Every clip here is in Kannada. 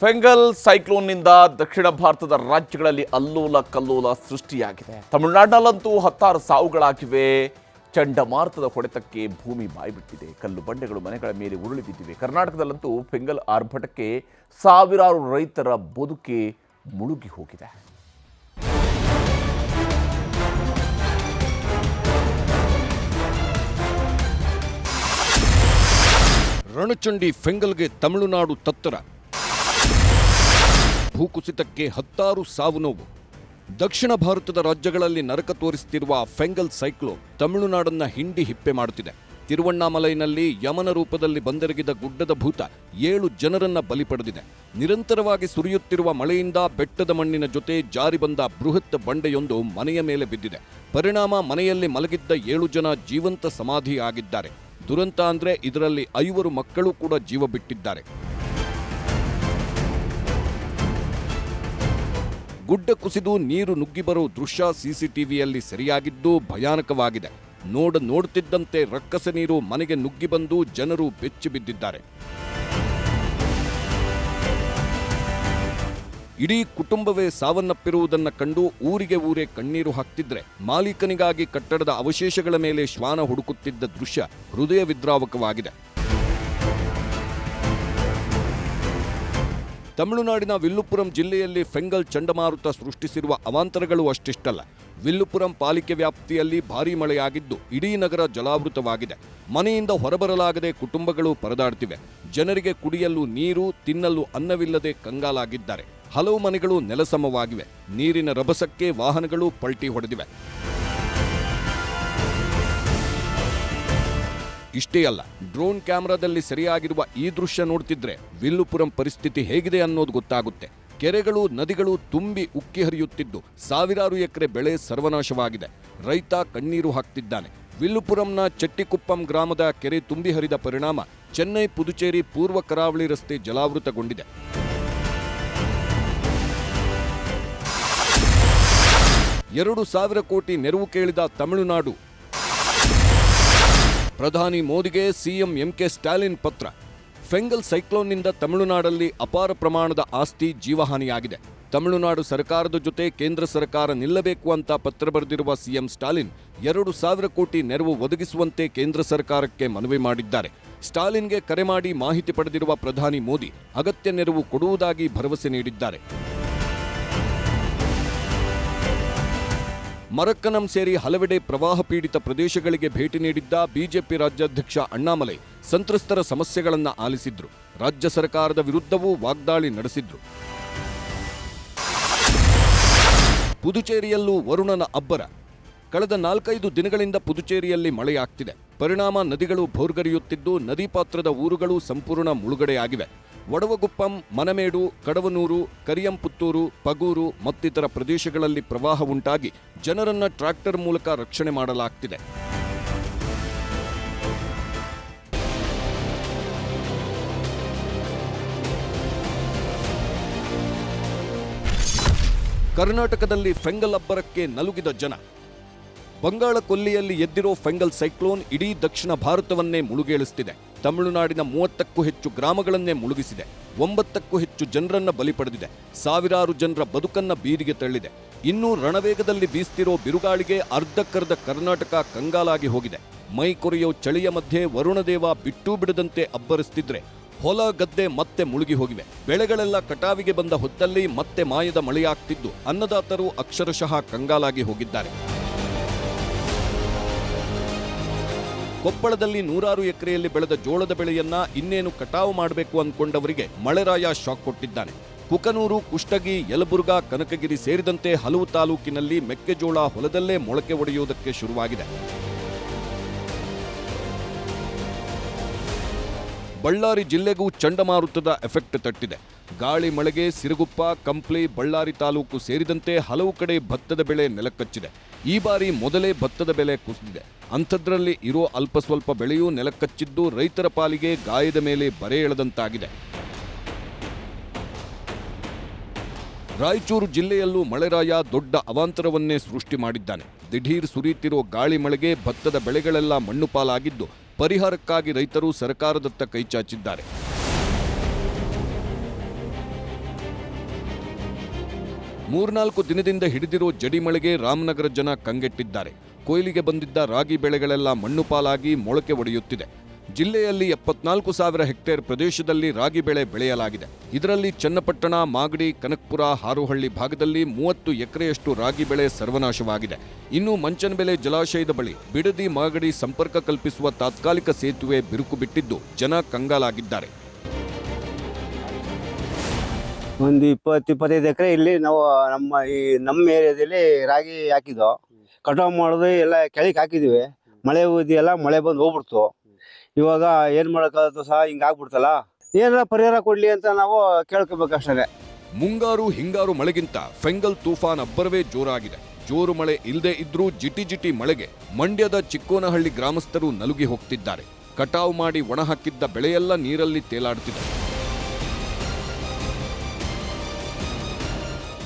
ಫೆಂಗಲ್ ಸೈಕ್ಲೋನ್ನಿಂದ ದಕ್ಷಿಣ ಭಾರತದ ರಾಜ್ಯಗಳಲ್ಲಿ ಅಲ್ಲೋಲ ಕಲ್ಲೋಲ ಸೃಷ್ಟಿಯಾಗಿದೆ. ತಮಿಳುನಾಡಿನಲ್ಲಂತೂ 16 ಸಾವುಗಳಾಗಿವೆ. ಚಂಡಮಾರುತದ ಹೊಡೆತಕ್ಕೆ ಭೂಮಿ ಬಾಯ್ಬಿಟ್ಟಿದೆ. ಕಲ್ಲು ಬಂಡೆಗಳು ಮನೆಗಳ ಮೇಲೆ ಉರುಳಿ ಬಿದ್ದಿವೆ. ಕರ್ನಾಟಕದಲ್ಲಂತೂ ಫೆಂಗಲ್ ಆರ್ಭಟಕ್ಕೆ ಸಾವಿರಾರು ರೈತರ ಬದುಕೆ ಮುಳುಗಿ ಹೋಗಿದೆ. ರಣಚಂಡಿ ಫೆಂಗಲ್ಗೆ ತಮಿಳುನಾಡು ತತ್ತರ. ಭೂಕುಸಿತಕ್ಕೆ 16 ಸಾವು ನೋವು. ದಕ್ಷಿಣ ಭಾರತದ ರಾಜ್ಯಗಳಲ್ಲಿ ನರಕ ತೋರಿಸುತ್ತಿರುವ ಫೆಂಗಲ್ ಸೈಕ್ಲೋನ್ ತಮಿಳುನಾಡನ್ನ ಹಿಂಡಿ ಹಿಪ್ಪೆ ಮಾಡುತ್ತಿದೆ. ತಿರುವಣ್ಣಾಮಲೈನಲ್ಲಿ ಯಮನ ರೂಪದಲ್ಲಿ ಬಂದೆರಗಿದ ಗುಡ್ಡದ ಭೂತ 7 ಜನರನ್ನ ಬಲಿ ಪಡೆದಿದೆ. ನಿರಂತರವಾಗಿ ಸುರಿಯುತ್ತಿರುವ ಮಳೆಯಿಂದ ಬೆಟ್ಟದ ಮಣ್ಣಿನ ಜೊತೆ ಜಾರಿ ಬಂದ ಬೃಹತ್ ಬಂಡೆಯೊಂದು ಮನೆಯ ಮೇಲೆ ಬಿದ್ದಿದೆ. ಪರಿಣಾಮ ಮನೆಯಲ್ಲಿ ಮಲಗಿದ್ದ 7 ಜನ ಜೀವಂತ ಸಮಾಧಿ ಆಗಿದ್ದಾರೆ. ದುರಂತ ಅಂದ್ರೆ ಇದರಲ್ಲಿ 5 ಮಕ್ಕಳು ಕೂಡ ಜೀವ ಬಿಟ್ಟಿದ್ದಾರೆ. ಗುಡ್ಡ ಕುಸಿದು ನೀರು ನುಗ್ಗಿ ಬರೋ ದೃಶ್ಯ ಸಿಸಿಟಿವಿಯಲ್ಲಿ ಸೆರೆಯಾಗಿದ್ದು ಭಯಾನಕವಾಗಿದೆ. ನೋಡುತ್ತಿದ್ದಂತೆ ರಕ್ಕಸ ನೀರು ಮನೆಗೆ ನುಗ್ಗಿ ಬಂದು ಜನರು ಬೆಚ್ಚಿ ಬಿದ್ದಿದ್ದಾರೆ. ಇಡೀ ಕುಟುಂಬವೇ ಸಾವನ್ನಪ್ಪಿರುವುದನ್ನು ಕಂಡು ಊರೇ ಕಣ್ಣೀರು ಹಾಕ್ತಿದ್ರೆ ಮಾಲೀಕನಿಗಾಗಿ ಕಟ್ಟಡದ ಅವಶೇಷಗಳ ಮೇಲೆ ಶ್ವಾನ ಹುಡುಕುತ್ತಿದ್ದ ದೃಶ್ಯ ಹೃದಯ ವಿದ್ರಾವಕವಾಗಿದೆ. ತಮಿಳುನಾಡಿನ ವಿಲ್ಲುಪುರಂ ಜಿಲ್ಲೆಯಲ್ಲಿ ಫೆಂಗಲ್ ಚಂಡಮಾರುತ ಸೃಷ್ಟಿಸಿರುವ ಅವಾಂತರಗಳು ಅಷ್ಟಿಷ್ಟಲ್ಲ. ವಿಲ್ಲುಪುರಂ ಪಾಲಿಕೆ ವ್ಯಾಪ್ತಿಯಲ್ಲಿ ಭಾರೀ ಮಳೆಯಾಗಿದ್ದು ಇಡೀ ನಗರ ಜಲಾವೃತವಾಗಿದೆ. ಮನೆಯಿಂದ ಹೊರಬರಲಾಗದೆ ಕುಟುಂಬಗಳು ಪರದಾಡ್ತಿವೆ. ಜನರಿಗೆ ಕುಡಿಯಲು ನೀರು, ತಿನ್ನಲು ಅನ್ನವಿಲ್ಲದೆ ಕಂಗಾಲಾಗಿದ್ದಾರೆ. ಹಲವು ಮನೆಗಳು ನೆಲಸಮವಾಗಿವೆ. ನೀರಿನ ರಭಸಕ್ಕೆ ವಾಹನಗಳು ಪಲ್ಟಿ ಹೊಡೆದಿವೆ. ಇಷ್ಟೇ ಅಲ್ಲ, ಡ್ರೋನ್ ಕ್ಯಾಮೆರಾದಲ್ಲಿ ಸೆರೆಯಾಗಿರುವ ಈ ದೃಶ್ಯ ನೋಡ್ತಿದ್ರೆ ವಿಲ್ಲುಪುರಂ ಪರಿಸ್ಥಿತಿ ಹೇಗಿದೆ ಅನ್ನೋದು ಗೊತ್ತಾಗುತ್ತೆ. ಕೆರೆಗಳು, ನದಿಗಳು ತುಂಬಿ ಉಕ್ಕಿ ಹರಿಯುತ್ತಿದ್ದು ಸಾವಿರಾರು ಎಕರೆ ಬೆಳೆ ಸರ್ವನಾಶವಾಗಿದೆ. ರೈತ ಕಣ್ಣೀರು ಹಾಕ್ತಿದ್ದಾನೆ. ವಿಲ್ಲುಪುರಂನ ಚೆಟ್ಟಿಕುಪ್ಪಂ ಗ್ರಾಮದ ಕೆರೆ ತುಂಬಿ ಹರಿದ ಪರಿಣಾಮ ಚೆನ್ನೈ ಪುದುಚೇರಿ ಪೂರ್ವ ಕರಾವಳಿ ರಸ್ತೆ ಜಲಾವೃತಗೊಂಡಿದೆ. $2,000 ಕೋಟಿ ನೆರವು ಕೇಳಿದ ತಮಿಳುನಾಡು. ಪ್ರಧಾನಿ ಮೋದಿಗೆ ಸಿಎಂ ಎಂಕೆ ಸ್ಟಾಲಿನ್ ಪತ್ರ. ಫೆಂಗಲ್ ಸೈಕ್ಲೋನ್ನಿಂದ ತಮಿಳುನಾಡಲ್ಲಿ ಅಪಾರ ಪ್ರಮಾಣದ ಆಸ್ತಿ ಜೀವಹಾನಿಯಾಗಿದೆ. ತಮಿಳುನಾಡು ಸರ್ಕಾರದ ಜೊತೆ ಕೇಂದ್ರ ಸರ್ಕಾರ ನಿಲ್ಲಬೇಕು ಅಂತ ಪತ್ರ ಬರೆದಿರುವ ಸಿಎಂ ಸ್ಟಾಲಿನ್ 2,000 ಕೋಟಿ ನೆರವು ಒದಗಿಸುವಂತೆ ಕೇಂದ್ರ ಸರ್ಕಾರಕ್ಕೆ ಮನವಿ ಮಾಡಿದ್ದಾರೆ. ಸ್ಟಾಲಿನ್ಗೆ ಕರೆ ಮಾಡಿ ಮಾಹಿತಿ ಪಡೆದಿರುವ ಪ್ರಧಾನಿ ಮೋದಿ ಅಗತ್ಯ ನೆರವು ಕೊಡುವುದಾಗಿ ಭರವಸೆ ನೀಡಿದ್ದಾರೆ. ಮರಕ್ಕನಂ ಸೇರಿ ಹಲವೆಡೆ ಪ್ರವಾಹ ಪೀಡಿತ ಪ್ರದೇಶಗಳಿಗೆ ಭೇಟಿ ನೀಡಿದ್ದ ಬಿಜೆಪಿ ರಾಜ್ಯಾಧ್ಯಕ್ಷ ಅಣ್ಣಾಮಲೈ ಸಂತ್ರಸ್ತರ ಸಮಸ್ಯೆಗಳನ್ನು ಆಲಿಸಿದ್ರು. ರಾಜ್ಯ ಸರ್ಕಾರದ ವಿರುದ್ಧವೂ ವಾಗ್ದಾಳಿ ನಡೆಸಿದ್ರು. ಪುದುಚೇರಿಯಲ್ಲೂ ವರುಣನ ಅಬ್ಬರ. ಕಳೆದ 4-5 ದಿನಗಳಿಂದ ಪುದುಚೇರಿಯಲ್ಲಿ ಮಳೆಯಾಗ್ತಿದೆ. ಪರಿಣಾಮ ನದಿಗಳು ಭೋರ್ಗರೆಯುತ್ತಿದ್ದು ನದಿ ಪಾತ್ರದ ಊರುಗಳು ಸಂಪೂರ್ಣ ಮುಳುಗಡೆಯಾಗಿವೆ. ಒಡವಗುಪ್ಪಂ, ಮನಮೇಡು, ಕಡವನೂರು, ಕರಿಯಂಪುತ್ತೂರು, ಪಗೂರು ಮತ್ತಿತರ ಪ್ರದೇಶಗಳಲ್ಲಿ ಪ್ರವಾಹ ಉಂಟಾಗಿ ಜನರನ್ನ ಟ್ರ್ಯಾಕ್ಟರ್ ಮೂಲಕ ರಕ್ಷಣೆ ಮಾಡಲಾಗ್ತಿದೆ. ಕರ್ನಾಟಕದಲ್ಲಿ ಫೆಂಗಲ್ ಅಬ್ಬರಕ್ಕೆ ನಲುಗಿದ ಜನ. ಬಂಗಾಳ ಕೊಲ್ಲಿಯಲ್ಲಿ ಎದ್ದಿರೋ ಫೆಂಗಲ್ ಸೈಕ್ಲೋನ್ ಇಡೀ ದಕ್ಷಿಣ ಭಾರತವನ್ನೇ ಮುಳುಗೇಳಿಸುತ್ತಿದೆ. ತಮಿಳುನಾಡಿನ 30ಕ್ಕೂ ಹೆಚ್ಚು ಗ್ರಾಮಗಳನ್ನೇ ಮುಳುಗಿಸಿದೆ. 9ಕ್ಕೂ ಹೆಚ್ಚು ಜನರನ್ನ ಬಲಿ ಪಡೆದಿದೆ. ಸಾವಿರಾರು ಜನರ ಬದುಕನ್ನ ಬೀದಿಗೆ ತಳ್ಳಿದೆ. ಇನ್ನೂ ರಣವೇಗದಲ್ಲಿ ಬೀಸ್ತಿರೋ ಬಿರುಗಾಳಿಗೆ ಅರ್ಧಕ್ಕರ್ಧ ಕರ್ನಾಟಕ ಕಂಗಾಲಾಗಿ ಹೋಗಿದೆ. ಮೈ ಕೊರೆಯೋ ಚಳಿಯ ಮಧ್ಯೆ ವರುಣದೇವ ಬಿಟ್ಟೂ ಬಿಡದಂತೆ ಅಬ್ಬರಿಸ್ತಿದ್ರೆ ಹೊಲ ಗದ್ದೆ ಮತ್ತೆ ಮುಳುಗಿ ಹೋಗಿವೆ. ಬೆಳೆಗಳೆಲ್ಲ ಕಟಾವಿಗೆ ಬಂದ ಹೊತ್ತಲ್ಲಿ ಮತ್ತೆ ಮಾಯದ ಮಳೆಯಾಗ್ತಿದ್ದು ಅನ್ನದಾತರು ಅಕ್ಷರಶಃ ಕಂಗಾಲಾಗಿ ಹೋಗಿದ್ದಾರೆ. ಕೊಪ್ಪಳದಲ್ಲಿ 100 ಎಕರೆಯಲ್ಲಿ ಬೆಳೆದ ಜೋಳದ ಬೆಳೆಯನ್ನ ಇನ್ನೇನು ಕಟಾವು ಮಾಡಬೇಕು ಅಂದ್ಕೊಂಡವರಿಗೆ ಮಳೆರಾಯ ಶಾಕ್ ಕೊಟ್ಟಿದ್ದಾನೆ. ಕುಕನೂರು, ಕುಷ್ಟಗಿ, ಯಲಬುರ್ಗಾ, ಕನಕಗಿರಿ ಸೇರಿದಂತೆ ಹಲವು ತಾಲೂಕಿನಲ್ಲಿ ಮೆಕ್ಕೆಜೋಳ ಹೊಲದಲ್ಲೇ ಮೊಳಕೆ ಒಡೆಯುವುದಕ್ಕೆ ಶುರುವಾಗಿದೆ. ಬಳ್ಳಾರಿ ಜಿಲ್ಲೆಗೂ ಚಂಡಮಾರುತದ ಎಫೆಕ್ಟ್ ತಟ್ಟಿದೆ. ಗಾಳಿ ಮಳೆಗೆ ಸಿರುಗುಪ್ಪ, ಕಂಪ್ಲಿ, ಬಳ್ಳಾರಿ ತಾಲೂಕು ಸೇರಿದಂತೆ ಹಲವು ಕಡೆ ಭತ್ತದ ಬೆಳೆ ನೆಲಕಚ್ಚಿದೆ. ಈ ಬಾರಿ ಮೊದಲೇ ಭತ್ತದ ಬೆಲೆ ಕುಸಿದಿದೆ. ಅಂಥದ್ರಲ್ಲಿ ಇರೋ ಅಲ್ಪ ಸ್ವಲ್ಪ ಬೆಳೆಯೂ ನೆಲಕಚ್ಚಿದ್ದು ರೈತರ ಪಾಲಿಗೆ ಗಾಯದ ಮೇಲೆ ಬರೆ ಎಳೆದಂತಾಗಿದೆ. ರಾಯಚೂರು ಜಿಲ್ಲೆಯಲ್ಲೂ ಮಳೆರಾಯ ದೊಡ್ಡ ಅವಾಂತರವನ್ನೇ ಸೃಷ್ಟಿ ಮಾಡಿದ್ದಾನೆ. ದಿಢೀರ್ ಸುರಿಯುತ್ತಿರೋ ಗಾಳಿ ಮಳೆಗೆ ಭತ್ತದ ಬೆಳೆಗಳೆಲ್ಲ ಮಣ್ಣು ಪಾಲಾಗಿದ್ದು ಪರಿಹಾರಕ್ಕಾಗಿ ರೈತರು ಸರ್ಕಾರದತ್ತ ಕೈಚಾಚಿದ್ದಾರೆ. ಮೂರ್ನಾಲ್ಕು ದಿನದಿಂದ ಹಿಡಿದಿರೋ ಜಡಿ ಮಳೆಗೆ ರಾಮನಗರ ಜನ ಕಂಗೆಟ್ಟಿದ್ದಾರೆ. ಕೊಯ್ಲಿಗೆ ಬಂದಿದ್ದ ರಾಗಿ ಬೆಳೆಗಳೆಲ್ಲ ಮಣ್ಣು ಪಾಲಾಗಿ ಮೊಳಕೆ ಒಡೆಯುತ್ತಿದೆ. ಜಿಲ್ಲೆಯಲ್ಲಿ 74,000 ಹೆಕ್ಟೇರ್ ಪ್ರದೇಶದಲ್ಲಿ ರಾಗಿ ಬೆಳೆ ಬೆಳೆಯಲಾಗಿದೆ. ಇದರಲ್ಲಿ ಚನ್ನಪಟ್ಟಣ, ಮಾಗಡಿ, ಕನಕಪುರ, ಹಾರೋಹಳ್ಳಿ ಭಾಗದಲ್ಲಿ 30 ಎಕರೆಯಷ್ಟು ರಾಗಿ ಬೆಳೆ ಸರ್ವನಾಶವಾಗಿದೆ. ಇನ್ನು ಮಂಚನಬೆಲೆ ಜಲಾಶಯದ ಬಳಿ ಬಿಡದಿ ಮಾಗಡಿ ಸಂಪರ್ಕ ಕಲ್ಪಿಸುವ ತಾತ್ಕಾಲಿಕ ಸೇತುವೆ ಬಿರುಕು ಬಿಟ್ಟಿದ್ದು ಜನ ಕಂಗಾಲಾಗಿದ್ದಾರೆ. ಒಂದು 20-25 ಎಕರೆ ಇಲ್ಲಿ ನಾವು ನಮ್ಮ ಏರಿಯಾದಲ್ಲಿ ರಾಗಿ ಹಾಕಿದ್ದು. ಕಟಾವು ಮಾಡೋದು ಎಲ್ಲ ಕೆಳಗೆ ಹಾಕಿದ್ದೀವಿ. ಮಳೆ ಎಲ್ಲ ಮಳೆ ಬಂದು ಹೋಗ್ಬಿಡ್ತು. ಇವಾಗ ಏನು ಮಾಡೋಕ್ಕಾಗತ್ತೋ ಸಹ ಹಿಂಗಾಗ್ಬಿಡ್ತಲ್ಲ. ಏನಾರ ಪರಿಹಾರ ಕೊಡ್ಲಿ ಅಂತ ನಾವು ಕೇಳ್ಕೋಬೇಕಷ್ಟೇ. ಮುಂಗಾರು ಹಿಂಗಾರು ಮಳೆಗಿಂತ ಫೆಂಗಲ್ ತೂಫಾನ್ ಅಬ್ಬರವೇ ಜೋರಾಗಿದೆ. ಜೋರು ಮಳೆ ಇಲ್ಲದೆ ಇದ್ರೂ ಜಿಟಿ ಮಳೆಗೆ ಮಂಡ್ಯದ ಚಿಕ್ಕೋನಹಳ್ಳಿ ಗ್ರಾಮಸ್ಥರು ನಲುಗಿ ಹೋಗ್ತಿದ್ದಾರೆ. ಕಟಾವು ಮಾಡಿ ಒಣ ಹಾಕಿದ್ದ ಬೆಳೆಯೆಲ್ಲ ನೀರಲ್ಲಿ ತೇಲಾಡುತ್ತಿದೆ.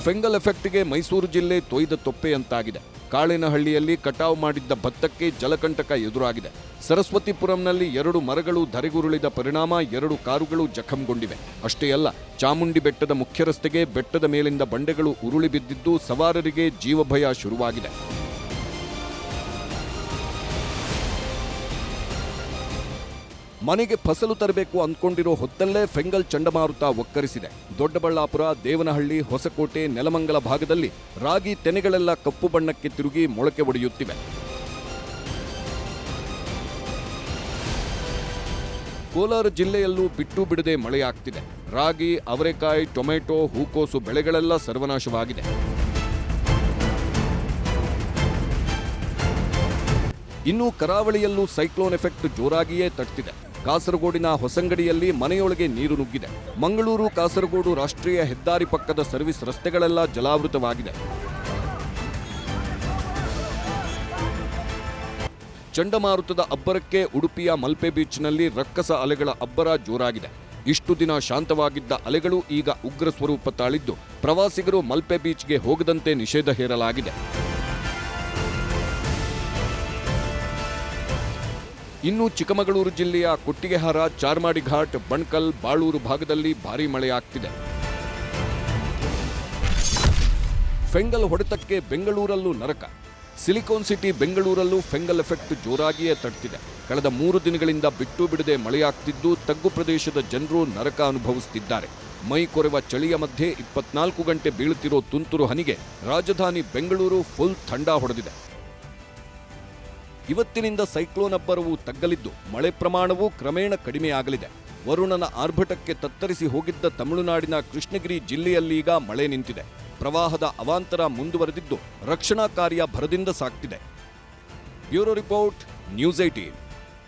ಫೆಂಗಲ್ ಎಫೆಕ್ಟ್ಗೆ ಮೈಸೂರು ಜಿಲ್ಲೆ ತೊಯ್ದ ತೊಪ್ಪೆಯಂತಾಗಿದೆ. ಕಾಳೇನಹಳ್ಳಿಯಲ್ಲಿ ಕಟಾವು ಮಾಡಿದ್ದ ಭತ್ತಕ್ಕೆ ಜಲಕಂಟಕ ಎದುರಾಗಿದೆ. ಸರಸ್ವತಿಪುರಂನಲ್ಲಿ 2 ಮರಗಳು ಧರೆಗುರುಳಿದ ಪರಿಣಾಮ 2 ಕಾರುಗಳು ಜಖಂಗೊಂಡಿವೆ. ಅಷ್ಟೇ ಅಲ್ಲ, ಚಾಮುಂಡಿ ಬೆಟ್ಟದ ಮುಖ್ಯ ರಸ್ತೆಗೆ ಬೆಟ್ಟದ ಮೇಲಿಂದ ಬಂಡೆಗಳು ಉರುಳಿ ಬಿದ್ದಿದ್ದು ಸವಾರರಿಗೆ ಜೀವಭಯ ಶುರುವಾಗಿದೆ. ಮನೆಗೆ ಫಸಲು ತರಬೇಕು ಅಂದ್ಕೊಂಡಿರೋ ಹೊತ್ತಲ್ಲೇ ಫೆಂಗಲ್ ಚಂಡಮಾರುತ ಒಕ್ಕರಿಸಿದೆ. ದೊಡ್ಡಬಳ್ಳಾಪುರ, ದೇವನಹಳ್ಳಿ, ಹೊಸಕೋಟೆ, ನೆಲಮಂಗಲ ಭಾಗದಲ್ಲಿ ರಾಗಿ ತೆನೆಗಳೆಲ್ಲ ಕಪ್ಪು ಬಣ್ಣಕ್ಕೆ ತಿರುಗಿ ಮೊಳಕೆ ಒಡೆಯುತ್ತಿವೆ. ಕೋಲಾರ ಜಿಲ್ಲೆಯಲ್ಲೂ ಬಿಟ್ಟು ಬಿಡದೆ ಮಳೆಯಾಗ್ತಿದೆ. ರಾಗಿ, ಅವರೆಕಾಯಿ, ಟೊಮೆಟೊ, ಹೂಕೋಸು ಬೆಳೆಗಳೆಲ್ಲ ಸರ್ವನಾಶವಾಗಿದೆ. ಇನ್ನು ಕರಾವಳಿಯಲ್ಲೂ ಸೈಕ್ಲೋನ್ ಎಫೆಕ್ಟ್ ಜೋರಾಗಿಯೇ ತಟ್ಟಿದೆ. ಕಾಸರಗೋಡಿನ ಹೊಸಂಗಡಿಯಲ್ಲಿ ಮನೆಯೊಳಗೆ ನೀರು ನುಗ್ಗಿದೆ. ಮಂಗಳೂರು ಕಾಸರಗೋಡು ರಾಷ್ಟ್ರೀಯ ಹೆದ್ದಾರಿ ಪಕ್ಕದ ಸರ್ವಿಸ್ ರಸ್ತೆಗಳೆಲ್ಲ ಜಲಾವೃತವಾಗಿದೆ. ಚಂಡಮಾರುತದ ಅಬ್ಬರಕ್ಕೆ ಉಡುಪಿಯ ಮಲ್ಪೆ ಬೀಚ್ನಲ್ಲಿ ರಕ್ಕಸ ಅಲೆಗಳ ಅಬ್ಬರ ಜೋರಾಗಿದೆ. ಇಷ್ಟು ದಿನ ಶಾಂತವಾಗಿದ್ದ ಅಲೆಗಳು ಈಗ ಉಗ್ರ ಸ್ವರೂಪ ತಾಳಿದ್ದು ಪ್ರವಾಸಿಗರು ಮಲ್ಪೆ ಬೀಚ್ಗೆ ಹೋಗದಂತೆ ನಿಷೇಧ ಹೇರಲಾಗಿದೆ. ಇನ್ನು ಚಿಕ್ಕಮಗಳೂರು ಜಿಲ್ಲೆಯ ಕೊಟ್ಟಿಗೆಹಾರ, ಚಾರ್ಮಾಡಿ ಘಾಟ್, ಬಣ್ಕಲ್, ಬಾಳೂರು ಭಾಗದಲ್ಲಿ ಭಾರೀ ಮಳೆಯಾಗ್ತಿದೆ. ಫೆಂಗಲ್ ಹೊಡೆತಕ್ಕೆ ಬೆಂಗಳೂರಲ್ಲೂ ನರಕ. ಸಿಲಿಕಾನ್ ಸಿಟಿ ಬೆಂಗಳೂರಲ್ಲೂ ಫೆಂಗಲ್ ಎಫೆಕ್ಟ್ ಜೋರಾಗಿಯೇ ತಟ್ಟಿದೆ. ಕಳೆದ 3 ದಿನಗಳಿಂದ ಬಿಟ್ಟು ಬಿಡದೆ ಮಳೆಯಾಗ್ತಿದ್ದು ತಗ್ಗು ಪ್ರದೇಶದ ಜನರು ನರಕ ಅನುಭವಿಸುತ್ತಿದ್ದಾರೆ. ಮೈ ಕೊರೆವ ಚಳಿಯ ಮಧ್ಯೆ 24 ಗಂಟೆ ಬೀಳುತ್ತಿರೋ ತುಂತುರು ಹನಿಗೆ ರಾಜಧಾನಿ ಬೆಂಗಳೂರು ಫುಲ್ ಥಂಡಾ ಹೊಡೆದಿದೆ. ಇವತ್ತಿನಿಂದ ಸೈಕ್ಲೋನ್ ಅಬ್ಬರವು ತಗ್ಗಲಿದ್ದು ಮಳೆ ಪ್ರಮಾಣವೂ ಕ್ರಮೇಣ ಕಡಿಮೆಯಾಗಲಿದೆ. ವರುಣನ ಆರ್ಭಟಕ್ಕೆ ತತ್ತರಿಸಿ ಹೋಗಿದ್ದ ತಮಿಳುನಾಡಿನ ಕೃಷ್ಣಗಿರಿ ಜಿಲ್ಲೆಯಲ್ಲೀಗ ಮಳೆ ನಿಂತಿದೆ. ಪ್ರವಾಹದ ಅವಾಂತರ ಮುಂದುವರೆದಿದ್ದು ರಕ್ಷಣಾ ಕಾರ್ಯ ಭರದಿಂದ ಸಾಗ್ತಿದೆ. Bureau report, news 18.